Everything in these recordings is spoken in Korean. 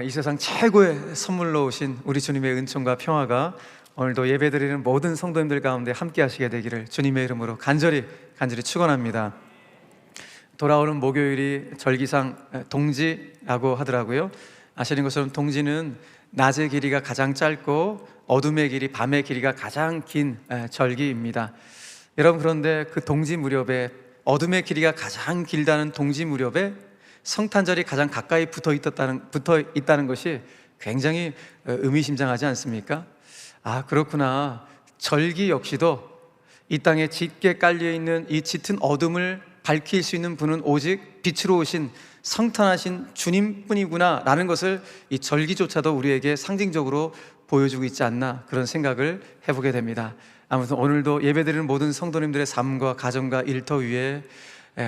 이 세상 최고의 선물로 오신 우리 주님의 은총과 평화가 오늘도 예배드리는 모든 성도님들 가운데 함께 하시게 되기를 주님의 이름으로 간절히 축원합니다. 돌아오는 목요일이 절기상 동지라고 하더라고요. 아시는 것처럼 동지는 낮의 길이가 가장 짧고 어둠의 길이, 밤의 길이가 가장 긴 절기입니다. 여러분, 그런데 그 동지 무렵에, 어둠의 길이가 가장 길다는 동지 무렵에 성탄절이 가장 가까이 붙어 있다는 것이 굉장히 의미심장하지 않습니까? 그렇구나. 절기 역시도 이 땅에 짙게 깔려있는 이 짙은 어둠을 밝힐 수 있는 분은 오직 빛으로 오신 성탄하신 주님뿐이구나 라는 것을 이 절기조차도 우리에게 상징적으로 보여주고 있지 않나, 그런 생각을 해보게 됩니다. 아무튼 오늘도 예배드리는 모든 성도님들의 삶과 가정과 일터 위에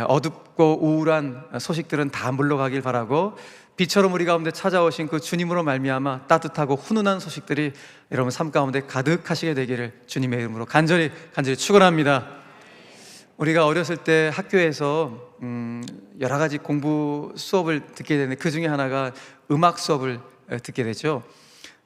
어둡고 우울한 소식들은 다 물러가길 바라고, 빛처럼 우리 가운데 찾아오신 그 주님으로 말미암아 따뜻하고 훈훈한 소식들이 여러분 삶 가운데 가득하시게 되기를 주님의 이름으로 간절히 축원합니다. 우리가 어렸을 때 학교에서 여러 가지 공부 수업을 듣게 되는데, 그 중에 하나가 음악 수업을 듣게 되죠.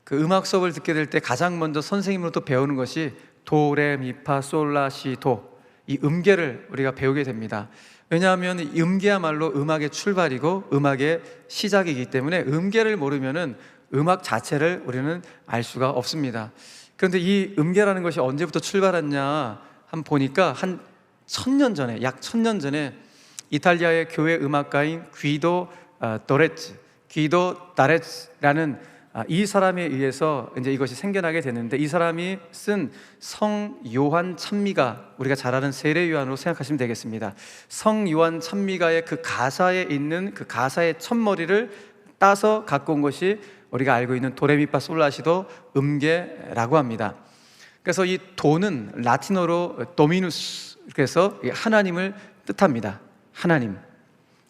그 음악 수업을 듣게 될 때 가장 먼저 선생님으로부터 배우는 것이 도, 레, 미, 파, 솔, 라, 시, 도, 이 음계를 우리가 배우게 됩니다. 왜냐하면 이 음계야말로 음악의 출발이고 음악의 시작이기 때문에 음계를 모르면은 음악 자체를 우리는 알 수가 없습니다. 그런데 이 음계라는 것이 언제부터 출발했냐 한번 보니까 한 1000년 전에, 약 1000년 전에 이탈리아의 교회 음악가인 귀도 다레츠라는 이 사람에 의해서 이제 이것이 생겨나게 됐는데, 이 사람이 쓴 성 요한 찬미가, 우리가 잘 아는 세례 요한으로 생각하시면 되겠습니다. 성 요한 찬미가의 그 가사에 있는 그 가사의 첫머리를 따서 갖고 온 것이 우리가 알고 있는 도레미파 솔라시도 음계라고 합니다. 그래서 이 도는 라틴어로 도미누스, 그래서 하나님을 뜻합니다. 하나님,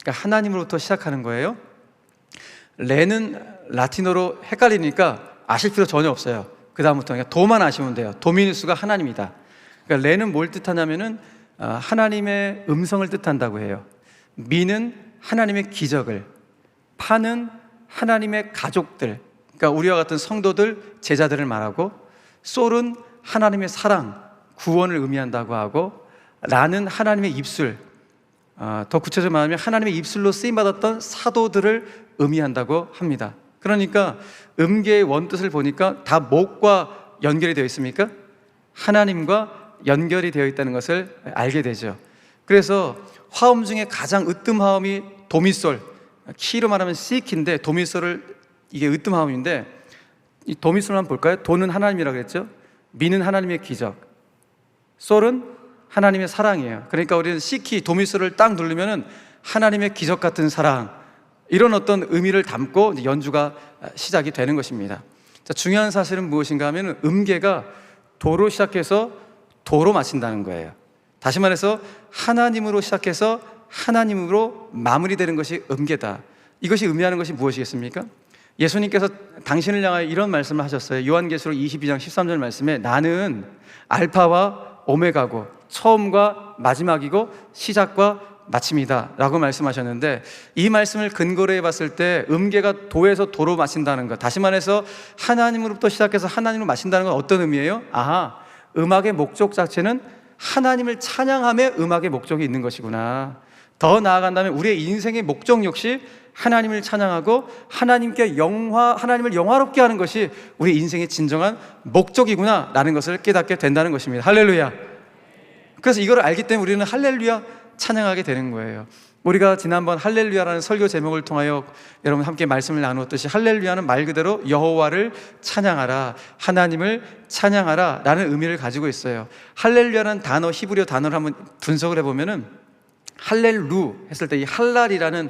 그러니까 하나님으로부터 시작하는 거예요. 레는 라틴어로 헷갈리니까 아실 필요 전혀 없어요. 그 다음부터 그냥 도만 아시면 돼요. 도미누스가 하나님이다. 그러니까 레는 뭘 뜻하냐면은 하나님의 음성을 뜻한다고 해요. 미는 하나님의 기적을, 파는 하나님의 가족들, 그러니까 우리와 같은 성도들, 제자들을 말하고, 솔은 하나님의 사랑, 구원을 의미한다고 하고, 라는 하나님의 입술, 더 구체적으로 말하면 하나님의 입술로 쓰임받았던 사도들을 의미한다고 합니다. 그러니까 음계의 원뜻을 보니까 다 목과 연결이 되어 있습니까? 하나님과 연결이 되어 있다는 것을 알게 되죠. 그래서 화음 중에 가장 으뜸 화음이 도미솔, 키로 말하면 C키인데 도미솔을, 이게 으뜸 화음인데, 이 도미솔을 한번 볼까요? 도는 하나님이라고 그랬죠. 미는 하나님의 기적, 솔은 하나님의 사랑이에요. 그러니까 우리는 C키 도미솔을 딱 누르면은 하나님의 기적 같은 사랑, 이런 어떤 의미를 담고 이제 연주가 시작이 되는 것입니다. 자, 중요한 사실은 무엇인가 하면 음계가 도로 시작해서 도로 마친다는 거예요. 다시 말해서 하나님으로 시작해서 하나님으로 마무리되는 것이 음계다. 이것이 의미하는 것이 무엇이겠습니까? 예수님께서 당신을 향하여 이런 말씀을 하셨어요. 요한계시록 22장 13절 말씀에 나는 알파와 오메가고 처음과 마지막이고 시작과 마침이다 라고 말씀하셨는데, 이 말씀을 근거로 해봤을 때 음계가 도에서 도로 마친다는 것, 다시 말해서 하나님으로부터 시작해서 하나님으로 마친다는 건 어떤 의미예요? 음악의 목적 자체는 하나님을 찬양함에 음악의 목적이 있는 것이구나. 더 나아간다면 우리의 인생의 목적 역시 하나님을 찬양하고 하나님을 영화롭게 하는 것이 우리 인생의 진정한 목적이구나 라는 것을 깨닫게 된다는 것입니다. 할렐루야. 그래서 이걸 알기 때문에 우리는 할렐루야 찬양하게 되는 거예요. 우리가 지난번 할렐루야라는 설교 제목을 통하여 여러분 함께 말씀을 나누었듯이, 할렐루야는 말 그대로 여호와를 찬양하라, 하나님을 찬양하라 라는 의미를 가지고 있어요. 할렐루야라는 단어, 히브리어 단어를 한번 분석을 해보면은, 할렐루 했을 때 이 할랄이라는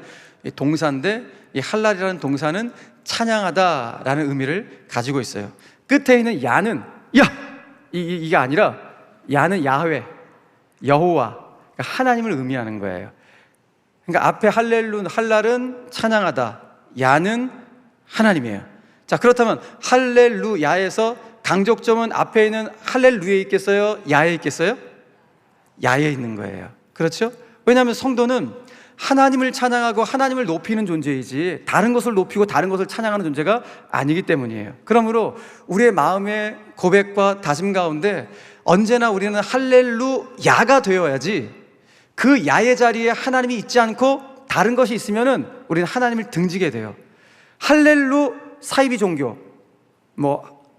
동사인데, 이 할랄이라는 동사는 찬양하다 라는 의미를 가지고 있어요. 끝에 있는 야는 이게 아니라 야는 야훼, 여호와, 하나님을 의미하는 거예요. 그러니까 앞에 할랄은 찬양하다, 야는 하나님이에요. 자, 그렇다면 할렐루야에서 강조점은 앞에 있는 할렐루야에 있겠어요? 야에 있겠어요? 야에 있는 거예요. 그렇죠? 왜냐하면 성도는 하나님을 찬양하고 하나님을 높이는 존재이지 다른 것을 높이고 다른 것을 찬양하는 존재가 아니기 때문이에요. 그러므로 우리의 마음의 고백과 다짐 가운데 언제나 우리는 할렐루야가 되어야지, 그 야의 자리에 하나님이 있지 않고 다른 것이 있으면은 우리는 하나님을 등지게 돼요. 할렐루 사이비 종교,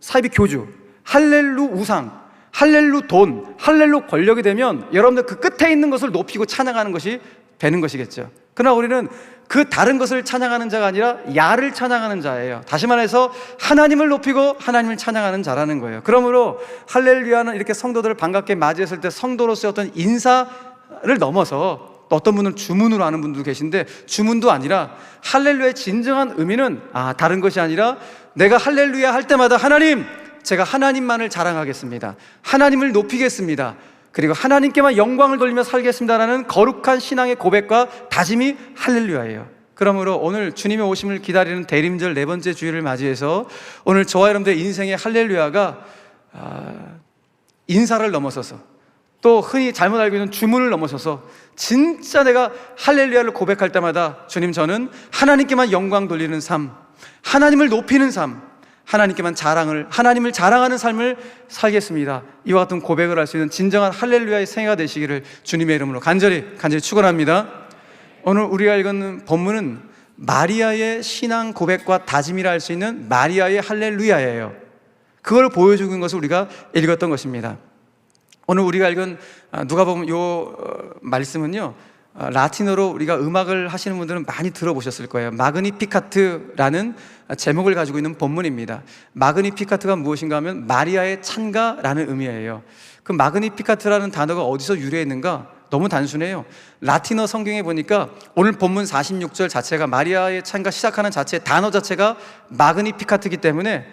사이비 교주, 할렐루 우상, 할렐루 돈, 할렐루 권력이 되면 여러분들 그 끝에 있는 것을 높이고 찬양하는 것이 되는 것이겠죠. 그러나 우리는 그 다른 것을 찬양하는 자가 아니라 야를 찬양하는 자예요. 다시 말해서 하나님을 높이고 하나님을 찬양하는 자라는 거예요. 그러므로 할렐루야는 이렇게 성도들을 반갑게 맞이했을 때 성도로서의 어떤 인사를 넘어서, 또 어떤 분은 주문으로 하는 분도 계신데 주문도 아니라 할렐루야의 진정한 의미는 다른 것이 아니라 내가 할렐루야 할 때마다 하나님, 제가 하나님만을 자랑하겠습니다, 하나님을 높이겠습니다, 그리고 하나님께만 영광을 돌리며 살겠습니다라는 거룩한 신앙의 고백과 다짐이 할렐루야예요. 그러므로 오늘 주님의 오심을 기다리는 대림절 네 번째 주일을 맞이해서 오늘 저와 여러분들의 인생의 할렐루야가 인사를 넘어서서, 또 흔히 잘못 알고 있는 주문을 넘어서서 진짜 내가 할렐루야를 고백할 때마다 주님, 저는 하나님께만 영광 돌리는 삶, 하나님을 높이는 삶, 하나님께만 하나님을 자랑하는 삶을 살겠습니다, 이와 같은 고백을 할 수 있는 진정한 할렐루야의 생애가 되시기를 주님의 이름으로 간절히 축원합니다. 오늘 우리가 읽은 본문은 마리아의 신앙 고백과 다짐이라 할 수 있는 마리아의 할렐루야예요. 그걸 보여주는 것을 우리가 읽었던 것입니다. 오늘 우리가 읽은 누가복음 요 말씀은요, 라틴어로 우리가 음악을 하시는 분들은 많이 들어보셨을 거예요. 마그니피카트라는 제목을 가지고 있는 본문입니다. 마그니피카트가 무엇인가 하면 마리아의 찬가라는 의미예요. 그 마그니피카트라는 단어가 어디서 유래했는가? 너무 단순해요. 라틴어 성경에 보니까 오늘 본문 46절 자체가 마리아의 찬가 시작하는 단어 자체가 마그니피카트이기 때문에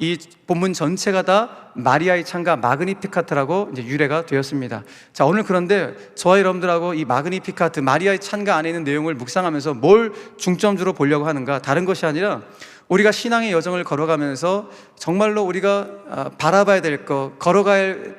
이 본문 전체가 다 마리아의 찬가 마그니피카트라고 이제 유래가 되었습니다. 자, 오늘 그런데 저와 여러분들하고 이 마그니피카트, 마리아의 찬가 안에 있는 내용을 묵상하면서 뭘 중점적으로 보려고 하는가? 다른 것이 아니라 우리가 신앙의 여정을 걸어가면서 정말로 우리가 바라봐야 될 것, 걸어갈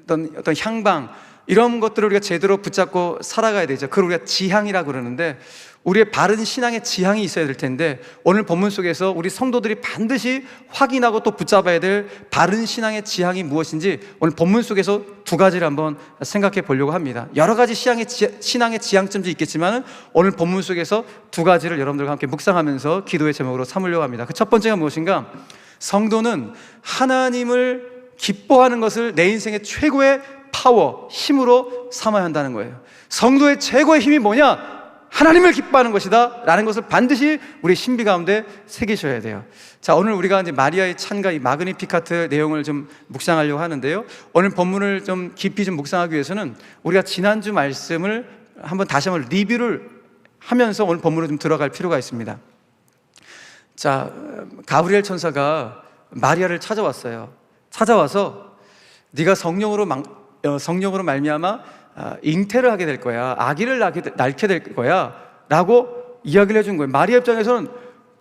어떤 향방, 이런 것들을 우리가 제대로 붙잡고 살아가야 되죠. 그걸 우리가 지향이라고 그러는데, 우리의 바른 신앙의 지향이 있어야 될 텐데, 오늘 본문 속에서 우리 성도들이 반드시 확인하고 또 붙잡아야 될 바른 신앙의 지향이 무엇인지 오늘 본문 속에서 두 가지를 한번 생각해 보려고 합니다. 여러 가지 신앙의 지향점도 있겠지만 오늘 본문 속에서 두 가지를 여러분들과 함께 묵상하면서 기도의 제목으로 삼으려고 합니다. 그 첫 번째가 무엇인가? 성도는 하나님을 기뻐하는 것을 내 인생의 최고의 파워, 힘으로 삼아야 한다는 거예요. 성도의 최고의 힘이 뭐냐? 하나님을 기뻐하는 것이다 라는 것을 반드시 우리 신비 가운데 새기셔야 돼요. 자, 오늘 우리가 이제 마리아의 찬가, 이 마그니피카트 내용을 좀 묵상하려고 하는데요, 오늘 본문을 좀 깊이 좀 묵상하기 위해서는 우리가 지난주 말씀을 다시 한번 리뷰를 하면서 오늘 본문으로 좀 들어갈 필요가 있습니다. 자, 가브리엘 천사가 마리아를 찾아왔어요. 찾아와서 네가 성령으로 말미암아 잉태를 하게 될 거야, 아기를 낳게 될 거야 라고 이야기를 해준 거예요. 마리아 입장에서는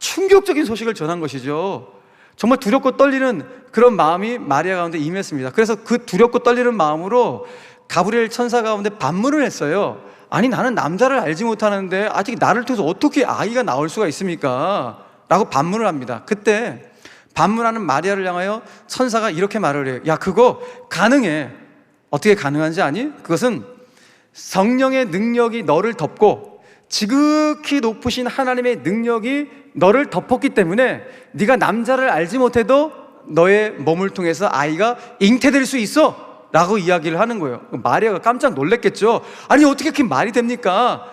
충격적인 소식을 전한 것이죠. 정말 두렵고 떨리는 그런 마음이 마리아 가운데 임했습니다. 그래서 그 두렵고 떨리는 마음으로 가브리엘 천사 가운데 반문을 했어요. 아니, 나는 남자를 알지 못하는데 아직 나를 통해서 어떻게 아이가 나올 수가 있습니까? 라고 반문을 합니다. 그때 반문하는 마리아를 향하여 천사가 이렇게 말을 해요. 야, 그거 가능해. 어떻게 가능한지 아니? 그것은 성령의 능력이 너를 덮고 지극히 높으신 하나님의 능력이 너를 덮었기 때문에 네가 남자를 알지 못해도 너의 몸을 통해서 아이가 잉태될 수 있어 라고 이야기를 하는 거예요. 마리아가 깜짝 놀랐겠죠. 아니, 어떻게 그게 말이 됩니까?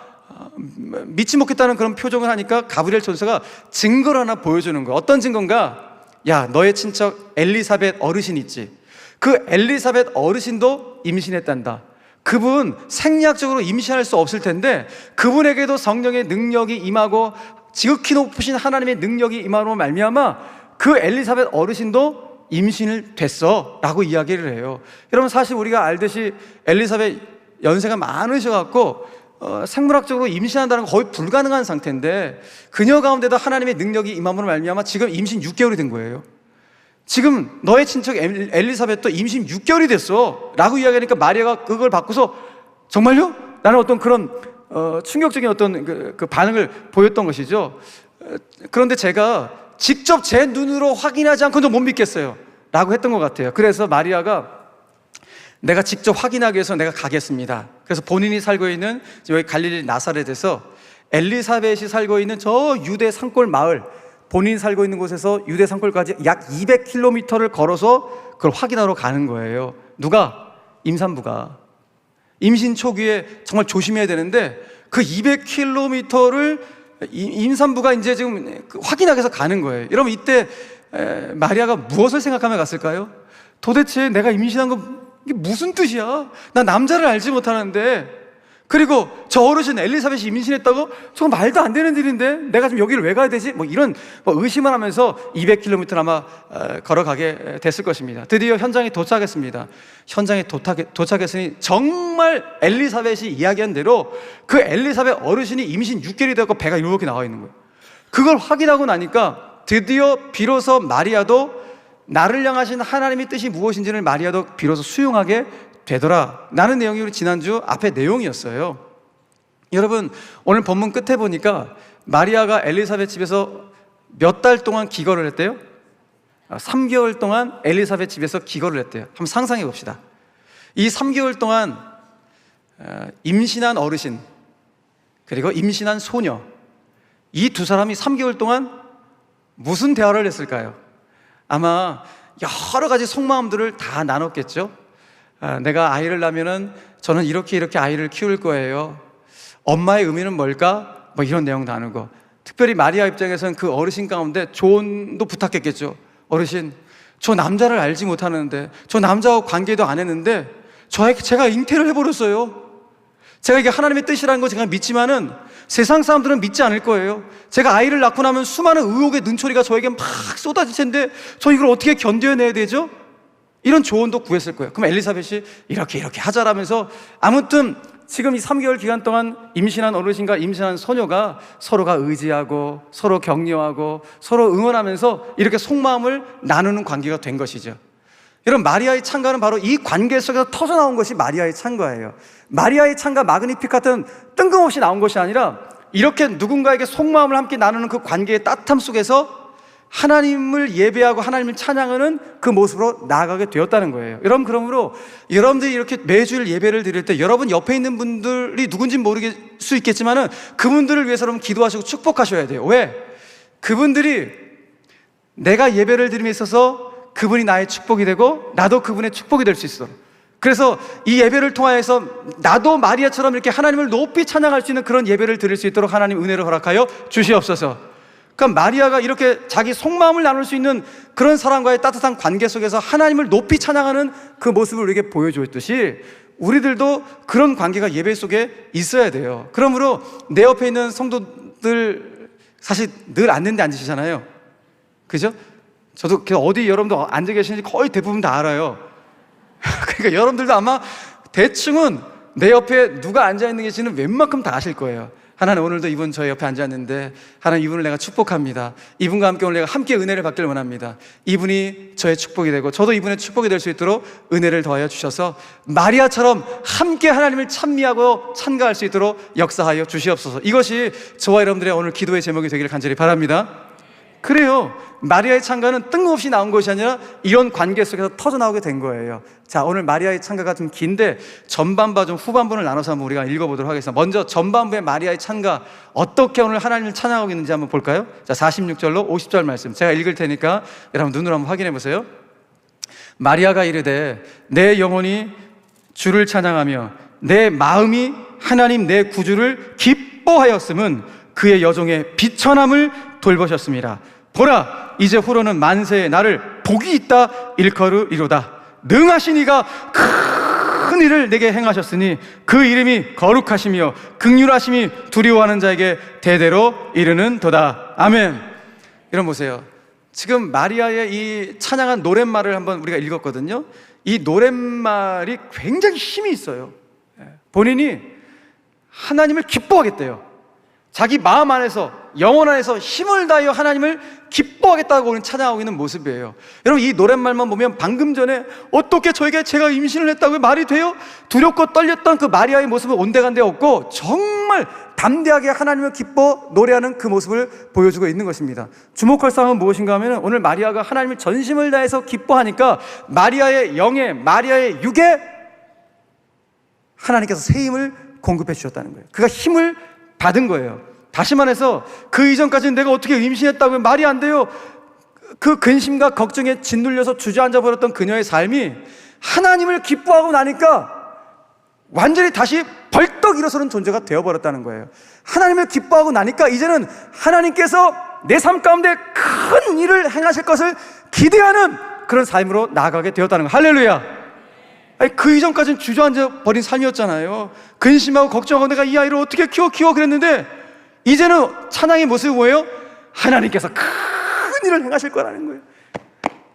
믿지 못겠다는 그런 표정을 하니까 가브리엘 천사가 증거를 하나 보여주는 거예요. 어떤 증거인가? 야, 너의 친척 엘리사벳 어르신 있지? 그 엘리사벳 어르신도 임신했단다. 그분 생리학적으로 임신할 수 없을 텐데 그분에게도 성령의 능력이 임하고 지극히 높으신 하나님의 능력이 임하로 말미암아 그 엘리사벳 어르신도 임신을 됐어 라고 이야기를 해요. 여러분, 사실 우리가 알듯이 엘리사벳 연세가 많으셔갖고 생물학적으로 임신한다는 건 거의 불가능한 상태인데 그녀 가운데도 하나님의 능력이 임함으로 말미암아 지금 임신 6개월이 된 거예요. 지금 너의 친척 엘리사벳도 임신 6개월이 됐어 라고 이야기하니까 마리아가 그걸 받고서 정말요? 나는 어떤 그런 충격적인 어떤 그 반응을 보였던 것이죠. 그런데 제가 직접 제 눈으로 확인하지 않고는 못 믿겠어요 라고 했던 것 같아요. 그래서 마리아가 내가 직접 확인하기 위해서 내가 가겠습니다. 그래서 본인이 살고 있는 여기 갈릴리 나사렛에서 엘리사벳이 살고 있는 저 유대 산골 마을, 본인이 살고 있는 곳에서 유대 산골까지 약 200km를 걸어서 그걸 확인하러 가는 거예요. 누가? 임산부가. 임신 초기에 정말 조심해야 되는데 그 200km를 임산부가 이제 지금 확인하기 위해서 가는 거예요. 여러분, 이때 마리아가 무엇을 생각하며 갔을까요? 도대체 내가 임신한 거 이게 무슨 뜻이야? 나 남자를 알지 못하는데, 그리고 저 어르신 엘리사벳이 임신했다고? 저건 말도 안 되는 일인데 내가 지금 여기를 왜 가야 되지? 뭐 이런 의심을 하면서 200km를 아마 걸어가게 됐을 것입니다. 드디어 현장에 도착했습니다. 현장에 도착했으니 정말 엘리사벳이 이야기한 대로 그 엘리사벳 어르신이 임신 6개월이 되었고 배가 이렇게 나와 있는 거예요. 그걸 확인하고 나니까 드디어 비로소 마리아도 나를 향하신 하나님의 뜻이 무엇인지를 마리아도 비로소 수용하게 되더라 라는 내용이 우리 지난주 앞에 내용이었어요. 여러분, 오늘 본문 끝에 보니까 마리아가 엘리사벳 집에서 몇 달 동안 기거를 했대요? 3개월 동안 엘리사벳 집에서 기거를 했대요. 한번 상상해 봅시다. 이 3개월 동안 임신한 어르신 그리고 임신한 소녀, 이 두 사람이 3개월 동안 무슨 대화를 했을까요? 아마 여러 가지 속마음들을 다 나눴겠죠. 내가 아이를 낳으면은 저는 이렇게 아이를 키울 거예요. 엄마의 의미는 뭘까? 뭐 이런 내용 나누고, 특별히 마리아 입장에서는 그 어르신 가운데 조언도 부탁했겠죠. 어르신, 저 남자를 알지 못하는데, 저 남자하고 관계도 안 했는데 제가 잉태를 해버렸어요. 제가 이게 하나님의 뜻이라는 거 제가 믿지만은 세상 사람들은 믿지 않을 거예요. 제가 아이를 낳고 나면 수많은 의혹의 눈초리가 저에게 막 쏟아질 텐데 저 이걸 어떻게 견뎌내야 되죠? 이런 조언도 구했을 거예요. 그럼 엘리사벳이 이렇게 하자라면서, 아무튼 지금 이 3개월 기간 동안 임신한 어르신과 임신한 소녀가 서로가 의지하고 서로 격려하고 서로 응원하면서 이렇게 속마음을 나누는 관계가 된 것이죠. 여러분, 마리아의 찬가는 바로 이 관계 속에서 터져나온 것이 마리아의 찬가예요. 마리아의 찬가 마그니피카트는 뜬금없이 나온 것이 아니라 이렇게 누군가에게 속마음을 함께 나누는 그 관계의 따뜻함 속에서 하나님을 예배하고 하나님을 찬양하는 그 모습으로 나아가게 되었다는 거예요. 여러분, 그러므로 여러분들이 이렇게 매주일 예배를 드릴 때 여러분 옆에 있는 분들이 누군지는 모를 수 있겠지만은 그분들을 위해서 여러분 기도하시고 축복하셔야 돼요. 왜? 그분들이 내가 예배를 드림에 있어서 그분이 나의 축복이 되고 나도 그분의 축복이 될 수 있어. 그래서 이 예배를 통하여서 나도 마리아처럼 이렇게 하나님을 높이 찬양할 수 있는 그런 예배를 드릴 수 있도록 하나님 은혜를 허락하여 주시옵소서. 그러니까 마리아가 이렇게 자기 속마음을 나눌 수 있는 그런 사람과의 따뜻한 관계 속에서 하나님을 높이 찬양하는 그 모습을 우리에게 보여주었듯이 우리들도 그런 관계가 예배 속에 있어야 돼요. 그러므로 내 옆에 있는 성도들 사실 늘 앉는 데 앉으시잖아요. 그죠? 저도 어디 여러분도 앉아 계시는지 거의 대부분 다 알아요. 그러니까 여러분들도 아마 대충은 내 옆에 누가 앉아 있는 계시는 웬만큼 다 아실 거예요. 하나님, 오늘도 이분 저희 옆에 앉았는데 하나님, 이분을 내가 축복합니다. 이분과 함께 오늘 내가 함께 은혜를 받기를 원합니다. 이분이 저의 축복이 되고 저도 이분의 축복이 될 수 있도록 은혜를 더하여 주셔서 마리아처럼 함께 하나님을 찬미하고 찬가할 수 있도록 역사하여 주시옵소서. 이것이 저와 여러분들의 오늘 기도의 제목이 되기를 간절히 바랍니다. 그래요. 마리아의 찬가는 뜬금없이 나온 것이 아니라 이런 관계 속에서 터져나오게 된 거예요. 자, 오늘 마리아의 찬가가 좀 긴데 전반부와 좀 후반부를 나눠서 한번 우리가 읽어보도록 하겠습니다. 먼저 전반부의 마리아의 찬가, 어떻게 오늘 하나님을 찬양하고 있는지 한번 볼까요? 자, 46절로 50절 말씀 제가 읽을 테니까 여러분 눈으로 한번 확인해 보세요. 마리아가 이르되 내 영혼이 주를 찬양하며 내 마음이 하나님 내 구주를 기뻐하였음은 그의 여종의 비천함을 돌보셨습니다. 보라, 이제 후로는 만세에 나를 복이 있다 일컬으리로다. 능하신 이가 큰 일을 내게 행하셨으니 그 이름이 거룩하시며 긍휼하심이 두려워하는 자에게 대대로 이르는도다. 아멘. 여러분 보세요. 지금 마리아의 이 찬양한 노랫말을 한번 우리가 읽었거든요. 이 노랫말이 굉장히 힘이 있어요. 본인이 하나님을 기뻐하겠대요. 자기 마음 안에서, 영혼 안에서 힘을 다하여 하나님을 기뻐하겠다고 우리는 찬양하고 있는 모습이에요. 여러분, 이 노랫말만 보면 방금 전에 어떻게 저에게 제가 임신을 했다고 말이 돼요? 두렵고 떨렸던 그 마리아의 모습은 온데간데 없고 정말 담대하게 하나님을 기뻐 노래하는 그 모습을 보여주고 있는 것입니다. 주목할 사항은 무엇인가 하면, 오늘 마리아가 하나님을 전심을 다해서 기뻐하니까 마리아의 영에, 마리아의 육에 하나님께서 새 힘을 공급해 주셨다는 거예요. 그가 힘을 받은 거예요. 다시 말해서 그 이전까지는 내가 어떻게 임신했다고 말이 안 돼요. 그 근심과 걱정에 짓눌려서 주저앉아 버렸던 그녀의 삶이 하나님을 기뻐하고 나니까 완전히 다시 벌떡 일어서는 존재가 되어버렸다는 거예요. 하나님을 기뻐하고 나니까 이제는 하나님께서 내 삶 가운데 큰 일을 행하실 것을 기대하는 그런 삶으로 나아가게 되었다는 거예요. 할렐루야. 아니, 그 이전까지는 주저앉아 버린 삶이었잖아요. 근심하고 걱정하고 내가 이 아이를 어떻게 키워 그랬는데, 이제는 찬양의 모습이 뭐예요? 하나님께서 큰 일을 행하실 거라는 거예요.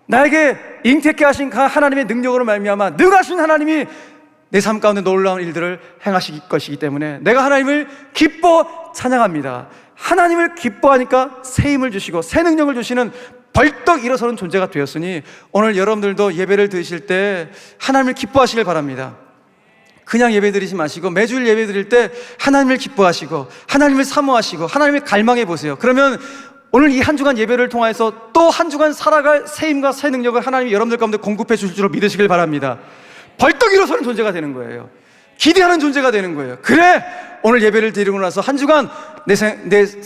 나에게 잉태케 하신 하나님의 능력으로 말미암아 능하신 하나님이 내 삶 가운데 놀라운 일들을 행하실 것이기 때문에 내가 하나님을 기뻐 찬양합니다. 하나님을 기뻐하니까 새 힘을 주시고 새 능력을 주시는 벌떡 일어서는 존재가 되었으니, 오늘 여러분들도 예배를 드실 때 하나님을 기뻐하시길 바랍니다. 그냥 예배 드리지 마시고 매주일 예배 드릴 때 하나님을 기뻐하시고 하나님을 사모하시고 하나님을 갈망해 보세요. 그러면 오늘 이 한 주간 예배를 통해서 또 한 주간 살아갈 새 힘과 새 능력을 하나님이 여러분들 가운데 공급해 주실 줄 믿으시길 바랍니다. 벌떡 일어서는 존재가 되는 거예요. 기대하는 존재가 되는 거예요. 그래, 오늘 예배를 드리고 나서 한 주간 내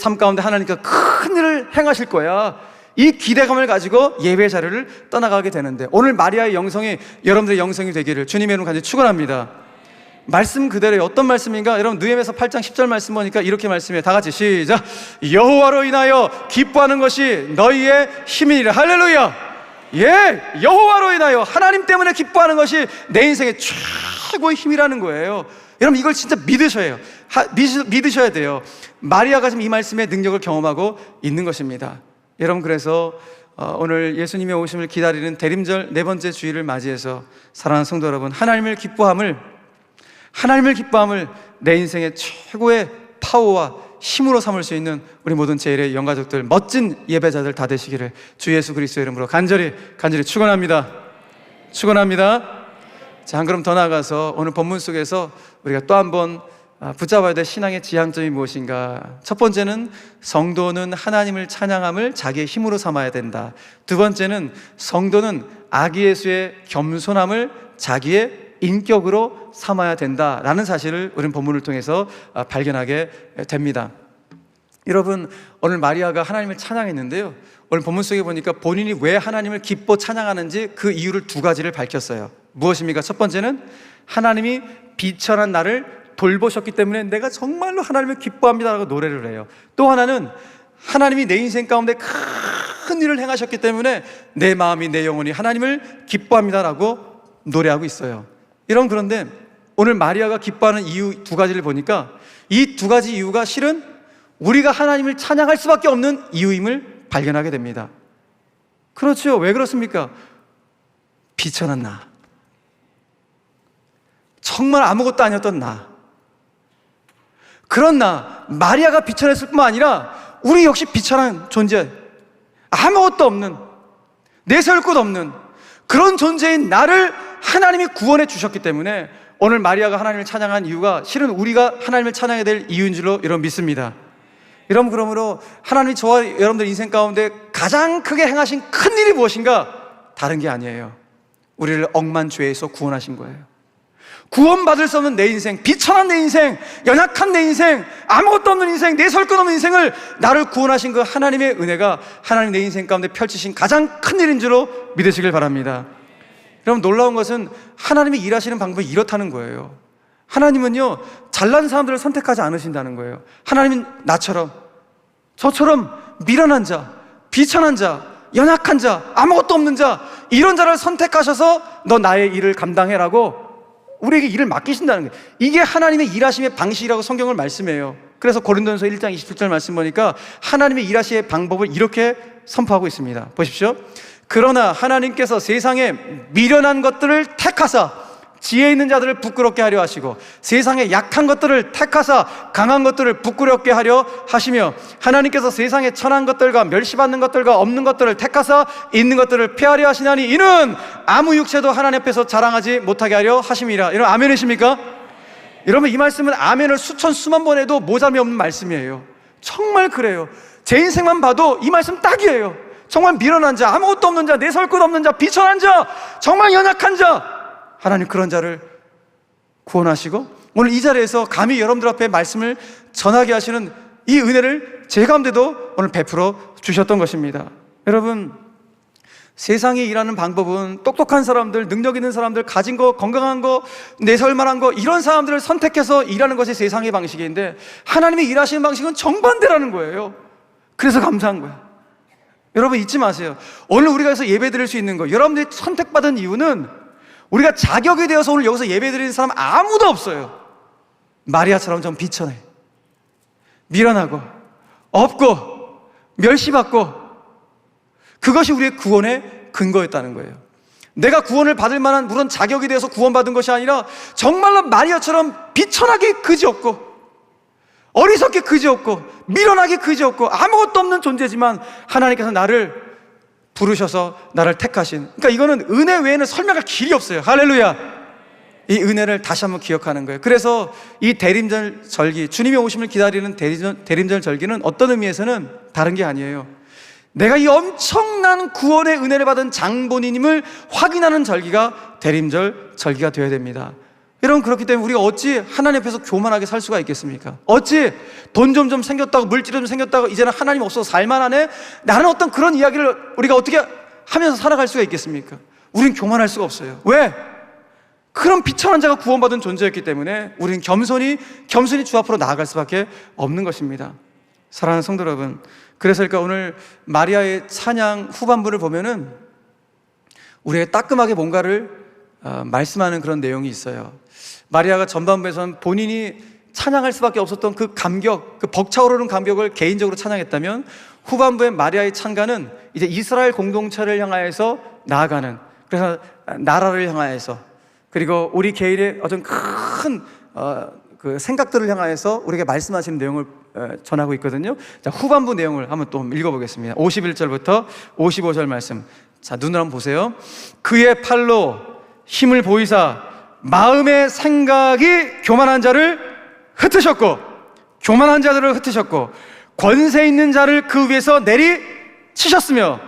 삶 가운데 하나님께서 큰 일을 행하실 거야, 이 기대감을 가지고 예배 자리를 떠나가게 되는데, 오늘 마리아의 영성이 여러분들의 영성이 되기를 주님의 이름으로 간절히 축원합니다. 말씀 그대로의 어떤 말씀인가? 여러분, 느헤미야서 8장 10절 말씀 보니까 이렇게 말씀해요. 다 같이 시작. 여호와로 인하여 기뻐하는 것이 너희의 힘이니라. 할렐루야. 예, 여호와로 인하여, 하나님 때문에 기뻐하는 것이 내 인생의 최고의 힘이라는 거예요. 여러분, 이걸 진짜 믿으셔야 돼요. 마리아가 지금 이 말씀의 능력을 경험하고 있는 것입니다. 여러분, 그래서 오늘 예수님의 오심을 기다리는 대림절 네 번째 주일을 맞이해서 사랑하는 성도 여러분, 하나님을 기뻐함을 내 인생의 최고의 파워와 힘으로 삼을 수 있는 우리 모든 제1의 영가족들, 멋진 예배자들 다 되시기를 주 예수 그리스도의 이름으로 간절히 축원합니다. 자, 한 걸음 더 나아가서 오늘 본문 속에서 우리가 또 한 번 붙잡아야 될 신앙의 지향점이 무엇인가? 첫 번째는 성도는 하나님을 찬양함을 자기의 힘으로 삼아야 된다. 두 번째는 성도는 아기 예수의 겸손함을 자기의 인격으로 삼아야 된다라는 사실을 우리는 본문을 통해서 발견하게 됩니다. 여러분, 오늘 마리아가 하나님을 찬양했는데요, 오늘 본문 속에 보니까 본인이 왜 하나님을 기뻐 찬양하는지 그 이유를 두 가지를 밝혔어요. 무엇입니까? 첫 번째는 하나님이 비천한 나를 돌보셨기 때문에 내가 정말로 하나님을 기뻐합니다라고 노래를 해요. 또 하나는 하나님이 내 인생 가운데 큰 일을 행하셨기 때문에 내 마음이, 내 영혼이 하나님을 기뻐합니다라고 노래하고 있어요. 여러분, 그런데 오늘 마리아가 기뻐하는 이유 두 가지를 보니까 이 두 가지 이유가 실은 우리가 하나님을 찬양할 수밖에 없는 이유임을 발견하게 됩니다. 그렇죠. 왜 그렇습니까? 비천한 나, 정말 아무것도 아니었던 나, 그런 나, 마리아가 비천했을 뿐만 아니라 우리 역시 비천한 존재, 아무것도 없는, 내세울 곳 없는 그런 존재인 나를 하나님이 구원해 주셨기 때문에 오늘 마리아가 하나님을 찬양한 이유가 실은 우리가 하나님을 찬양해야 될 이유인 줄로 여러분 믿습니다. 여러분, 그러므로 하나님이 저와 여러분들 인생 가운데 가장 크게 행하신 큰 일이 무엇인가? 다른 게 아니에요. 우리를 억만 죄에서 구원하신 거예요. 구원받을 수 없는 내 인생, 비천한 내 인생, 연약한 내 인생, 아무것도 없는 인생, 내세울 것 없는 인생을 나를 구원하신 그 하나님의 은혜가 하나님 내 인생 가운데 펼치신 가장 큰 일인 줄로 믿으시길 바랍니다. 여러분, 놀라운 것은 하나님이 일하시는 방법이 이렇다는 거예요. 하나님은요, 잘난 사람들을 선택하지 않으신다는 거예요. 하나님은 나처럼, 저처럼 미련한 자, 비천한 자, 연약한 자, 아무것도 없는 자, 이런 자를 선택하셔서 너 나의 일을 감당해라고 우리에게 일을 맡기신다는 거예요. 이게 하나님의 일하심의 방식이라고 성경을 말씀해요. 그래서 고린도전서 1장 27절 말씀 보니까 하나님의 일하심의 방법을 이렇게 선포하고 있습니다. 보십시오. 그러나 하나님께서 세상에 미련한 것들을 택하사 지혜 있는 자들을 부끄럽게 하려 하시고 세상의 약한 것들을 택하사 강한 것들을 부끄럽게 하려 하시며 하나님께서 세상의 천한 것들과 멸시받는 것들과 없는 것들을 택하사 있는 것들을 폐하려 하시나니 이는 아무 육체도 하나님 앞에서 자랑하지 못하게 하려 하심이라. 여러분 아멘이십니까? 여러분 이 말씀은 아멘을 수천 수만 번 해도 모자람이 없는 말씀이에요. 정말 그래요. 제 인생만 봐도 이 말씀 딱이에요. 정말 미련한 자, 아무것도 없는 자, 내세울 것 없는 자, 비천한 자, 정말 연약한 자, 하나님 그런 자를 구원하시고 오늘 이 자리에서 감히 여러분들 앞에 말씀을 전하게 하시는 이 은혜를 제 가운데도 오늘 베풀어 주셨던 것입니다. 여러분 세상이 일하는 방법은 똑똑한 사람들, 능력 있는 사람들, 가진 거, 건강한 거, 내세울 만한 거 이런 사람들을 선택해서 일하는 것이 세상의 방식인데 하나님이 일하시는 방식은 정반대라는 거예요. 그래서 감사한 거예요. 여러분 잊지 마세요. 오늘 우리가 여기서 예배 드릴 수 있는 거, 여러분들이 선택받은 이유는 우리가 자격이 되어서 오늘 여기서 예배 드리는 사람 아무도 없어요. 마리아처럼 좀 비천해, 미련하고 없고 멸시받고, 그것이 우리의 구원의 근거였다는 거예요. 내가 구원을 받을 만한 물론 자격이 되어서 구원받은 것이 아니라 정말로 마리아처럼 비천하게 그지없고 어리석게 그지없고 미련하게 그지없고 아무것도 없는 존재지만 하나님께서 나를 부르셔서 나를 택하신, 그러니까 이거는 은혜 외에는 설명할 길이 없어요. 할렐루야. 이 은혜를 다시 한번 기억하는 거예요. 그래서 이 대림절 절기, 주님의 오심을 기다리는 대림절 절기는 어떤 의미에서는 다른 게 아니에요. 내가 이 엄청난 구원의 은혜를 받은 장본인임을 확인하는 절기가 대림절 절기가 되어야 됩니다. 여러분 그렇기 때문에 우리가 어찌 하나님 앞에서 교만하게 살 수가 있겠습니까? 어찌 돈 좀 생겼다고, 물질 좀 생겼다고 이제는 하나님 없어서 살만하네? 나는 어떤 그런 이야기를 우리가 어떻게 하면서 살아갈 수가 있겠습니까? 우린 교만할 수가 없어요. 왜? 그런 비천한 자가 구원받은 존재였기 때문에 우리는 겸손히 주 앞으로 나아갈 수밖에 없는 것입니다. 사랑하는 성도 여러분, 그래서 그러니까 오늘 마리아의 찬양 후반부를 보면은 우리에게 따끔하게 뭔가를 말씀하는 그런 내용이 있어요. 마리아가 전반부에서는 본인이 찬양할 수밖에 없었던 그 감격, 그 벅차오르는 감격을 개인적으로 찬양했다면 후반부의 마리아의 찬가는 이제 이스라엘 공동체를 향하여서 나아가는, 그래서 나라를 향하여서, 그리고 우리 개인의 어떤 큰 그 생각들을 향하여서 우리에게 말씀하시는 내용을 전하고 있거든요. 자, 후반부 내용을 한번 또 읽어보겠습니다. 51절부터 55절 말씀. 자, 눈을 한번 보세요. 그의 팔로 힘을 보이사 마음의 생각이 교만한 자를 흩으셨고, 교만한 자들을 흩으셨고, 권세 있는 자를 그 위에서 내리치셨으며,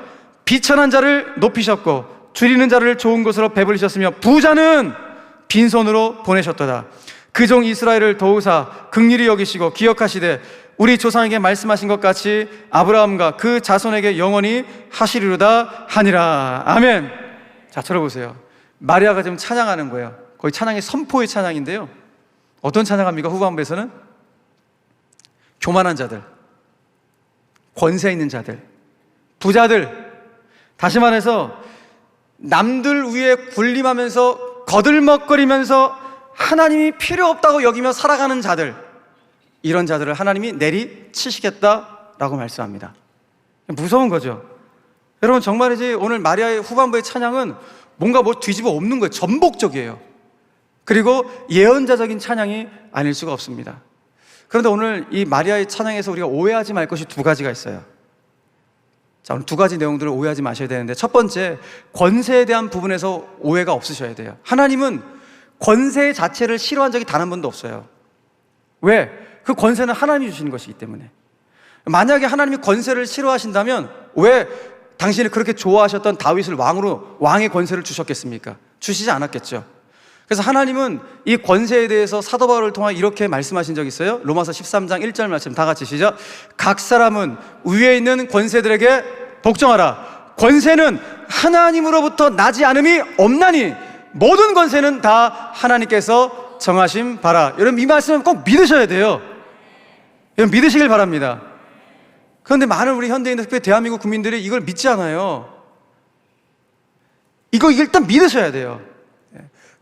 비천한 자를 높이셨고, 줄이는 자를 좋은 곳으로 배불리셨으며, 부자는 빈손으로 보내셨도다. 그 종 이스라엘을 도우사 긍휼히 여기시고 기억하시되 우리 조상에게 말씀하신 것 같이 아브라함과 그 자손에게 영원히 하시리로다 하니라. 아멘. 자, 들어보세요. 마리아가 지금 찬양하는 거예요. 거의 찬양의 선포의 찬양인데요, 어떤 찬양합니까? 후반부에서는 교만한 자들, 권세 있는 자들, 부자들, 다시 말해서 남들 위에 군림하면서 거들먹거리면서 하나님이 필요 없다고 여기며 살아가는 자들, 이런 자들을 하나님이 내리치시겠다라고 말씀합니다. 무서운 거죠. 여러분 정말이지 오늘 마리아의 후반부의 찬양은 뭔가 뭐 뒤집어 엎는 거예요. 전복적이에요. 그리고 예언자적인 찬양이 아닐 수가 없습니다. 그런데 오늘 이 마리아의 찬양에서 우리가 오해하지 말 것이 두 가지가 있어요. 자, 오늘 두 가지 내용들을 오해하지 마셔야 되는데, 첫 번째, 권세에 대한 부분에서 오해가 없으셔야 돼요. 하나님은 권세 자체를 싫어한 적이 단 한 번도 없어요. 왜? 그 권세는 하나님이 주시는 것이기 때문에. 만약에 하나님이 권세를 싫어하신다면 왜 당신이 그렇게 좋아하셨던 다윗을 왕으로 왕의 권세를 주셨겠습니까? 주시지 않았겠죠. 그래서 하나님은 이 권세에 대해서 사도 바울을 통해 이렇게 말씀하신 적이 있어요. 로마서 13장 1절 말씀 다 같이 시작. 각 사람은 위에 있는 권세들에게 복종하라. 권세는 하나님으로부터 나지 않음이 없나니 모든 권세는 다 하나님께서 정하신 바라. 여러분 이 말씀은 꼭 믿으셔야 돼요. 여러분 믿으시길 바랍니다. 그런데 많은 우리 현대인들, 특히 대한민국 국민들이 이걸 믿지 않아요. 이거 일단 믿으셔야 돼요.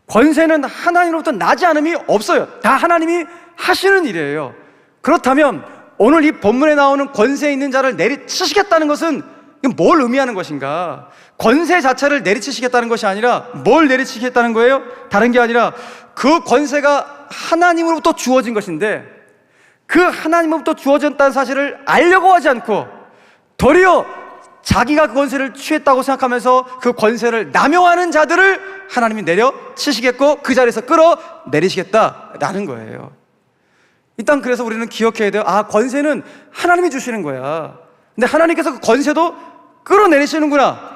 권세는 하나님으로부터 나지 않음이 없어요. 다 하나님이 하시는 일이에요. 그렇다면 오늘 이 본문에 나오는 권세 있는 자를 내리치시겠다는 것은 이건 뭘 의미하는 것인가? 권세 자체를 내리치시겠다는 것이 아니라 뭘 내리치겠다는 거예요? 다른 게 아니라 그 권세가 하나님으로부터 주어진 것인데 그 하나님으로부터 주어졌다는 사실을 알려고 하지 않고 도리어 자기가 그 권세를 취했다고 생각하면서 그 권세를 남용하는 자들을 하나님이 내려치시겠고 그 자리에서 끌어내리시겠다라는 거예요. 일단 그래서 우리는 기억해야 돼요. 권세는 하나님이 주시는 거야. 근데 하나님께서 그 권세도 끌어내리시는구나.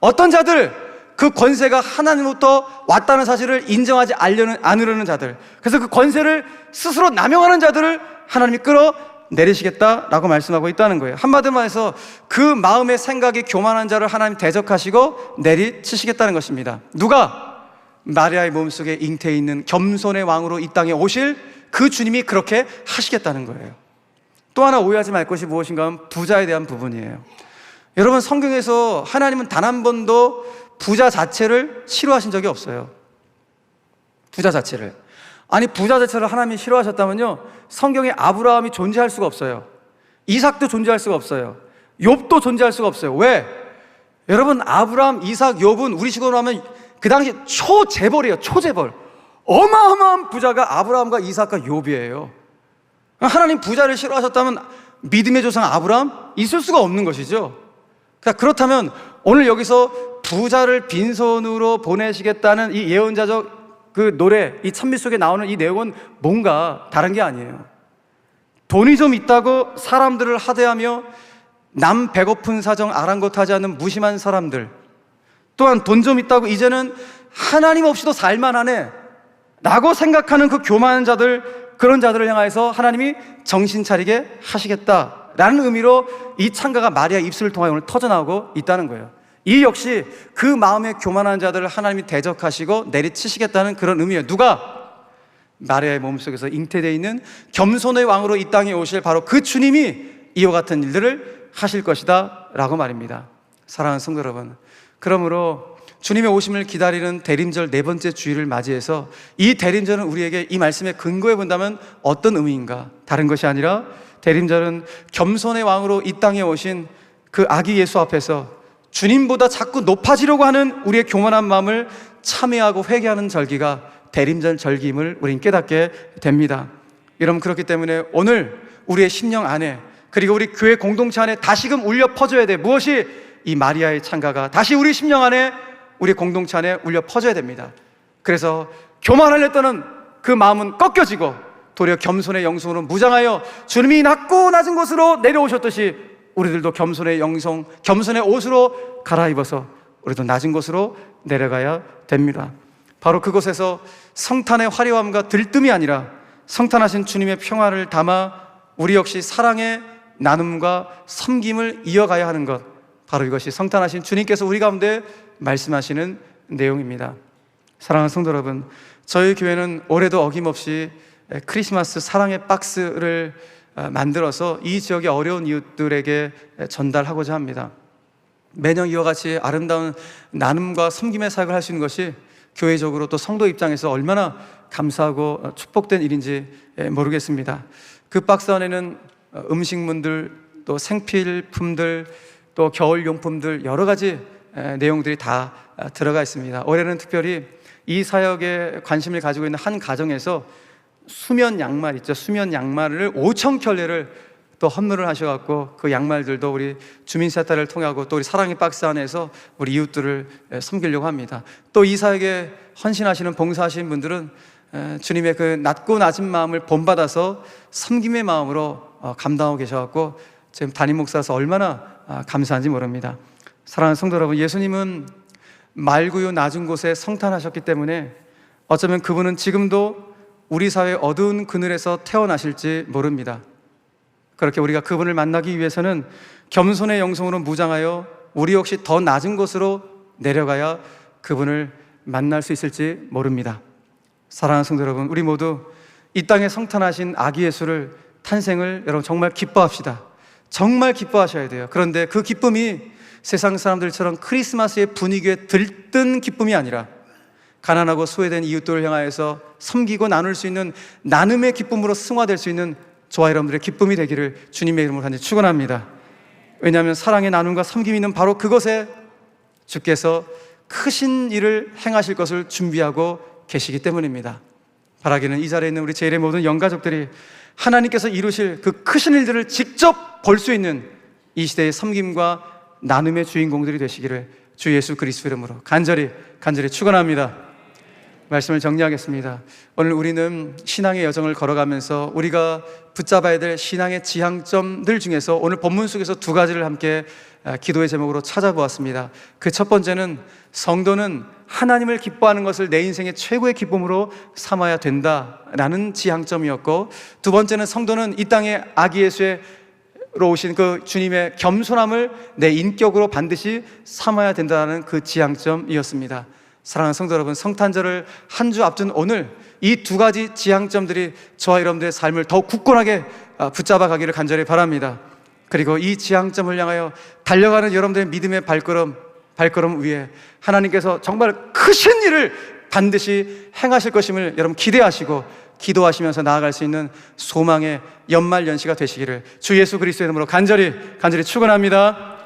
어떤 자들, 그 권세가 하나님부터 왔다는 사실을 인정하지 않으려는 자들, 그래서 그 권세를 스스로 남용하는 자들을 하나님이 끌어내리시겠다라고 말씀하고 있다는 거예요. 한마디로 말해서 그 마음의 생각이 교만한 자를 하나님 대적하시고 내리치시겠다는 것입니다. 누가? 마리아의 몸속에 잉태해 있는 겸손의 왕으로 이 땅에 오실 그 주님이 그렇게 하시겠다는 거예요. 또 하나 오해하지 말 것이 무엇인가 하면 부자에 대한 부분이에요. 여러분, 성경에서 하나님은 단 한 번도 부자 자체를 싫어하신 적이 없어요. 부자 자체를. 아니, 부자 자체를 하나님이 싫어하셨다면요, 성경에 아브라함이 존재할 수가 없어요. 이삭도 존재할 수가 없어요. 욥도 존재할 수가 없어요. 왜? 여러분, 아브라함, 이삭, 욥은 우리 식으로 하면 그 당시 초재벌이에요. 초재벌. 어마어마한 부자가 아브라함과 이삭과 욥이에요. 하나님 부자를 싫어하셨다면 믿음의 조상 아브라함 있을 수가 없는 것이죠. 그렇다면 오늘 여기서 부자를 빈손으로 보내시겠다는 이 예언자적 그 노래, 이 찬미 속에 나오는 이 내용은 뭔가 다른 게 아니에요. 돈이 좀 있다고 사람들을 하대하며 남 배고픈 사정 아랑곳하지 않는 무심한 사람들, 또한 돈 좀 있다고 이제는 하나님 없이도 살만하네 라고 생각하는 그 교만한 자들, 그런 자들을 향해서 하나님이 정신 차리게 하시겠다라는 의미로 이 찬가가 마리아 입술을 통하여 오늘 터져나오고 있다는 거예요. 이 역시 그 마음의 교만한 자들을 하나님이 대적하시고 내리치시겠다는 그런 의미예요. 누가? 마리아의 몸속에서 잉태되어 있는 겸손의 왕으로 이 땅에 오실 바로 그 주님이 이와 같은 일들을 하실 것이다 라고 말입니다. 사랑하는 성도 여러분, 그러므로 주님의 오심을 기다리는 대림절 네 번째 주일을 맞이해서 이 대림절은 우리에게 이 말씀에 근거해 본다면 어떤 의미인가? 다른 것이 아니라 대림절은 겸손의 왕으로 이 땅에 오신 그 아기 예수 앞에서 주님보다 자꾸 높아지려고 하는 우리의 교만한 마음을 참회하고 회개하는 절기가 대림절 절기임을 우리는 깨닫게 됩니다. 여러분, 그렇기 때문에 오늘 우리의 심령 안에, 그리고 우리 교회 공동체 안에 다시금 울려 퍼져야 돼. 무엇이? 이 마리아의 찬가가 다시 우리 심령 안에, 우리 공동체 안에 울려 퍼져야 됩니다. 그래서 교만하려 했던 그 마음은 꺾여지고 도리어 겸손의 영성으로 무장하여 주님이 낮고 낮은 곳으로 내려오셨듯이 우리들도 겸손의 영성, 겸손의 옷으로 갈아입어서 우리도 낮은 곳으로 내려가야 됩니다. 바로 그곳에서 성탄의 화려함과 들뜸이 아니라 성탄하신 주님의 평화를 담아 우리 역시 사랑의 나눔과 섬김을 이어가야 하는 것, 바로 이것이 성탄하신 주님께서 우리 가운데 말씀하시는 내용입니다. 사랑하는 성도 여러분, 저희 교회는 올해도 어김없이 크리스마스 사랑의 박스를 만들어서 이 지역의 어려운 이웃들에게 전달하고자 합니다. 매년 이와 같이 아름다운 나눔과 섬김의 사역을 할 수 있는 것이 교회적으로 또 성도 입장에서 얼마나 감사하고 축복된 일인지 모르겠습니다. 그 박스 안에는 음식물들, 또 생필품들, 또 겨울용품들, 여러 가지 내용들이 다 들어가 있습니다. 올해는 특별히 이 사역에 관심을 가지고 있는 한 가정에서 수면 양말 있죠. 수면 양말을 5,000켤레를 또 헌물을 하셔갖고 그 양말들도 우리 주민센터를 통하고 또 우리 사랑의 박스 안에서 우리 이웃들을 섬기려고 합니다. 또 이 사역에 헌신하시는 봉사하시는 분들은 주님의 그 낮고 낮은 마음을 본받아서 섬김의 마음으로 감당하고 계셔갖고 지금 담임 목사로서 얼마나 감사한지 모릅니다. 사랑하는 성도 여러분, 예수님은 말구유 낮은 곳에 성탄하셨기 때문에 어쩌면 그분은 지금도 우리 사회의 어두운 그늘에서 태어나실지 모릅니다. 그렇게 우리가 그분을 만나기 위해서는 겸손의 영성으로 무장하여 우리 역시 더 낮은 곳으로 내려가야 그분을 만날 수 있을지 모릅니다. 사랑하는 성도 여러분, 우리 모두 이 땅에 성탄하신 아기 예수를 탄생을 여러분 정말 기뻐합시다. 정말 기뻐하셔야 돼요. 그런데 그 기쁨이 세상 사람들처럼 크리스마스의 분위기에 들뜬 기쁨이 아니라 가난하고 소외된 이웃들을 향하여서 섬기고 나눌 수 있는 나눔의 기쁨으로 승화될 수 있는 저와 여러분들의 기쁨이 되기를 주님의 이름으로 간절히 축원합니다. 왜냐하면 사랑의 나눔과 섬김이 있는 바로 그것에 주께서 크신 일을 행하실 것을 준비하고 계시기 때문입니다. 바라기는 이 자리에 있는 우리 제일의 모든 영가족들이 하나님께서 이루실 그 크신 일들을 직접 볼 수 있는 이 시대의 섬김과 나눔의 주인공들이 되시기를 주 예수 그리스도 이름으로 간절히 축원합니다. 말씀을 정리하겠습니다. 오늘 우리는 신앙의 여정을 걸어가면서 우리가 붙잡아야 될 신앙의 지향점들 중에서 오늘 본문 속에서 두 가지를 함께 기도의 제목으로 찾아보았습니다. 그 첫 번째는 성도는 하나님을 기뻐하는 것을 내 인생의 최고의 기쁨으로 삼아야 된다라는 지향점이었고, 두 번째는 성도는 이 땅의 아기 예수로 오신 그 주님의 겸손함을 내 인격으로 반드시 삼아야 된다는 그 지향점이었습니다. 사랑하는 성도 여러분, 성탄절을 한 주 앞둔 오늘 이 두 가지 지향점들이 저와 여러분들의 삶을 더욱 굳건하게 붙잡아 가기를 간절히 바랍니다. 그리고 이 지향점을 향하여 달려가는 여러분들의 믿음의 발걸음 위에 하나님께서 정말 크신 일을 반드시 행하실 것임을 여러분 기대하시고 기도하시면서 나아갈 수 있는 소망의 연말 연시가 되시기를 주 예수 그리스도의 이름으로 간절히 축원합니다.